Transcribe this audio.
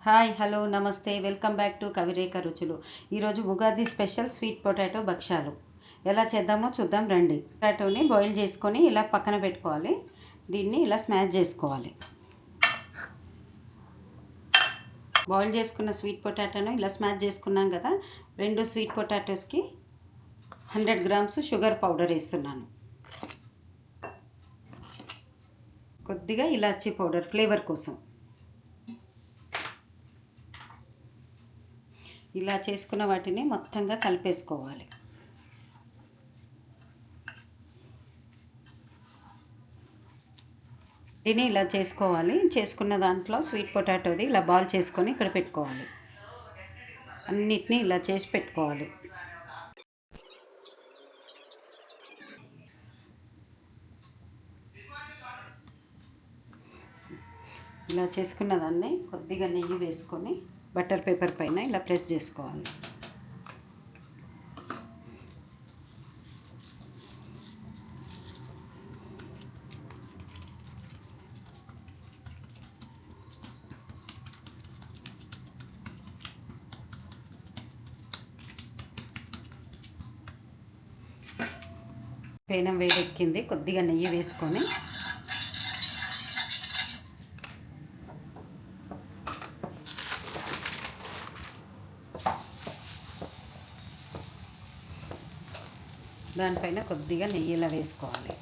Hi hello నమస్తే welcome back to కవిరేఖ రుచులు. ఈరోజు ఉగాది స్పెషల్ స్వీట్ పొటాటో భక్ష్యాలు ఎలా చేద్దామో చూద్దాం రండి. పొటాటోని బాయిల్ చేసుకొని ఇలా పక్కన పెట్టుకోవాలి. దీన్ని ఇలా స్మాష్ చేసుకోవాలి. బాయిల్ చేసుకున్న స్వీట్ పొటాటోను ఇలా స్మాష్ చేసుకున్నాం కదా. 2 స్వీట్ పొటాటోస్కి 100 గ్రామ్స్ షుగర్ పౌడర్ వేస్తున్నాను. కొద్దిగా ఇలాచీ పౌడర్ ఫ్లేవర్ కోసం. ఇలా చేసుకున్న వాటిని మొత్తంగా కలిపేసుకోవాలి. దీన్ని ఇలా చేసుకోవాలి. చేసుకున్న దాంట్లో స్వీట్ పొటాటోది ఇలా బాల్ చేసుకొని ఇక్కడ పెట్టుకోవాలి. అన్నిటినీ ఇలా చేసి పెట్టుకోవాలి. ఇలా చేసుకున్న దాన్ని కొద్దిగా నెయ్యి వేసుకొని బటర్ పేపర్ పైన ఇలా ప్రెస్ చేసుకోవాలి. పేనం వేడెక్కింది. కొద్దిగా నెయ్యి వేసుకొని దానిపైన కొద్దిగా నెయ్యి ఇలా వేసుకోవాలి.